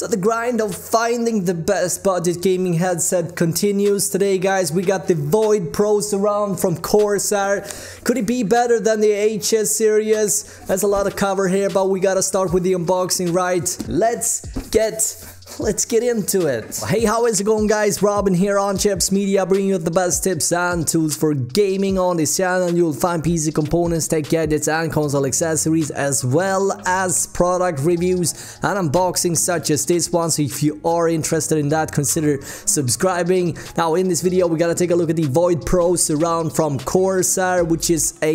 So the grind of finding the best budget gaming headset continues. Today guys, we got the Void Pro surround from Corsair. Could it be better than the HS series? There's a lot of cover here, but we gotta start with the unboxing, right? Let's get into it. Hey, how is it going guys? Robin here on Chips Media, bringing you the best tips and tools for gaming on this channel. You'll find PC components, tech gadgets and console accessories, as well as product reviews and unboxings such as this one. So if you are interested in that, consider subscribing. Now in this video we gotta take a look at the Void Pro surround from Corsair, which is a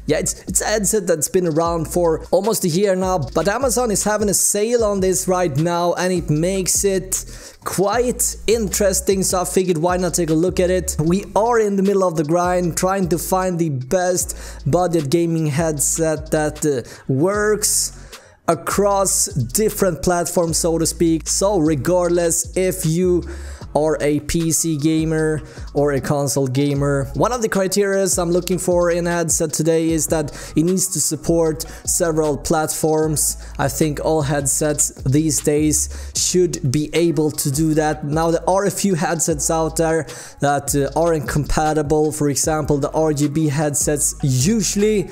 it's a headset that's been around for almost a year now, but Amazon is having a sale on this right now and it makes it quite interesting, so I figured why not take a look at it. We are in the middle of the grind trying to find the best budget gaming headset that works across different platforms, so to speak. So regardless if you or a PC gamer or a console gamer, one of the criteria I'm looking for in a headset today is that it needs to support several platforms. I think all headsets these days should be able to do that. Now there are a few headsets out there that aren't compatible. For example, the RGB headsets usually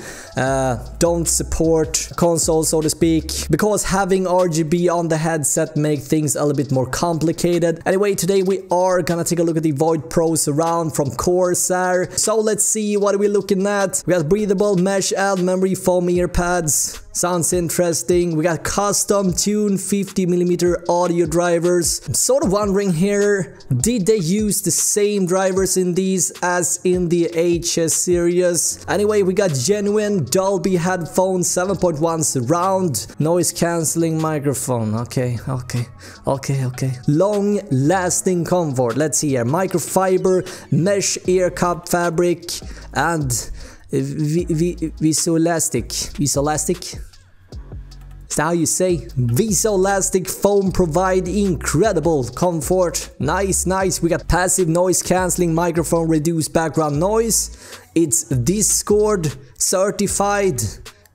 don't support consoles, so to speak, because having RGB on the headset makes things a little bit more complicated. Anyway, today we are gonna take a look at the Void Pro surround from Corsair. So let's see what we're looking at. We got breathable mesh and memory foam ear pads. Sounds interesting. We got custom tuned 50mm audio drivers. I'm sort of wondering here, did they use the same drivers in these as in the HS series? Anyway, we got genuine Dolby headphones, 7.1 surround, noise cancelling microphone. Okay. Long lasting comfort. Let's see here. Microfiber, mesh ear cup fabric, and Visoelastic. Is that how you say? Visoelastic foam provide incredible comfort. Nice. We got passive noise cancelling microphone, reduce background noise. It's Discord certified.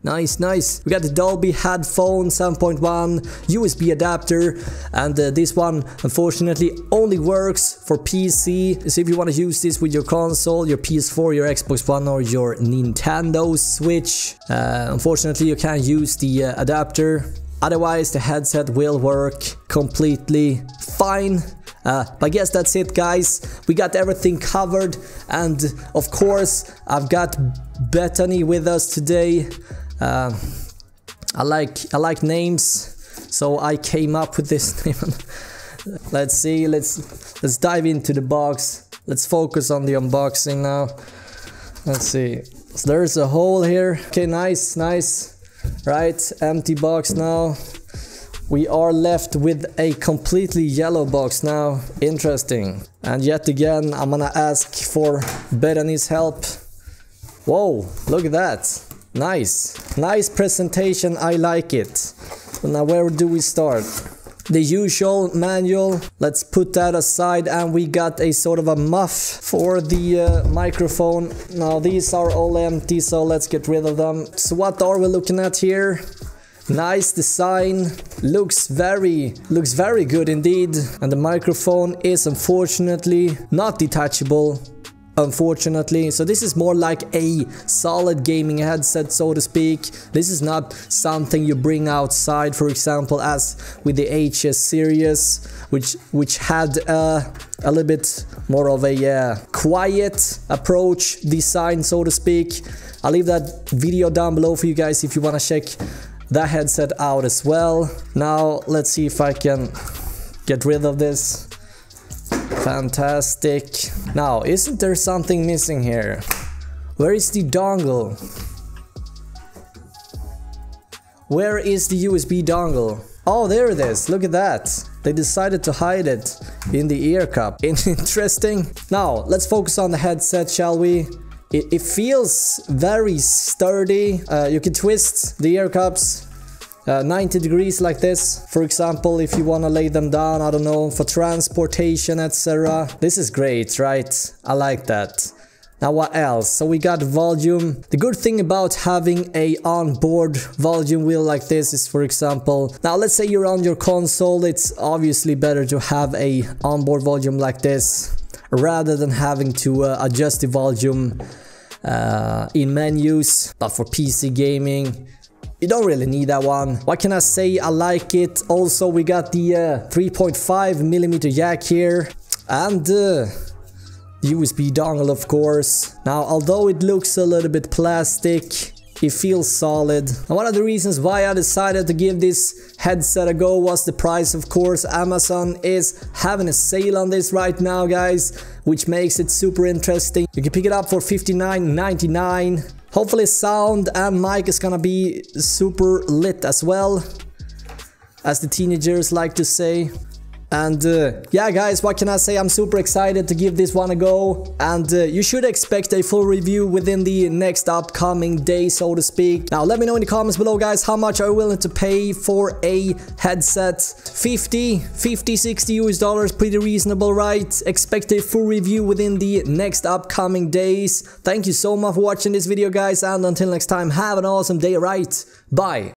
Nice. We got the Dolby headphone, 7.1 USB adapter, and this one unfortunately only works for PC. So if you want to use this with your console, your PS4, your Xbox One or your Nintendo Switch, unfortunately you can't use the adapter. Otherwise the headset will work completely fine. But I guess that's it guys, we got everything covered, and of course I've got Bethany with us today. I like names, so I came up with this name. Let's see, let's dive into the box. Let's focus on the unboxing now. Let's see, so there's a hole here. Okay, nice. Right, empty box now. We are left with a completely yellow box now. Interesting. And yet again I'm gonna ask for Bethany's help. Whoa, look at that. Nice presentation, I like it. So now where do we start? The usual manual, let's put that aside, and we got a sort of a muff for the microphone. Now these are all empty, so let's get rid of them. So what are we looking at here? Nice design, looks very good indeed. And the microphone is unfortunately not detachable. Unfortunately, so this is more like a solid gaming headset, so to speak. This is not something you bring outside, for example, as with the HS series, which had a little bit more of a quiet approach design, so to speak. I'll leave that video down below for you guys if you want to check that headset out as well. Now let's see if I can get rid of this. Fantastic. Now, isn't there something missing here? Where is the dongle? Where is the USB dongle? Oh, there it is. Look at that. They decided to hide it in the ear cup. Interesting. Now, let's focus on the headset, shall we? It feels very sturdy. You can twist the ear cups 90 degrees like this, for example, if you want to lay them down, I don't know, for transportation, etc. This is great, right? I like that. Now what else? So we got volume. The good thing about having a onboard volume wheel like this is, for example, now let's say you're on your console, it's obviously better to have a onboard volume like this rather than having to adjust the volume in menus. But for PC gaming, you don't really need that one. What can I say? I like it. Also, we got the 3.5mm jack here and USB dongle, of course. Now, although it looks a little bit plastic, it feels solid. And one of the reasons why I decided to give this headset a go was the price, of course. Amazon is having a sale on this right now, guys, which makes it super interesting. You can pick it up for $59.99. Hopefully sound and mic is gonna be super lit as well, as the teenagers like to say. And yeah, guys, what can I say? I'm super excited to give this one a go, and you should expect a full review within the next upcoming day, so to speak. Now let me know in the comments below, guys, how much are you willing to pay for a headset? 50, 60 US dollars, pretty reasonable, right? Expect a full review within the next upcoming days. Thank you so much for watching this video, guys, and until next time, have an awesome day, right? Bye.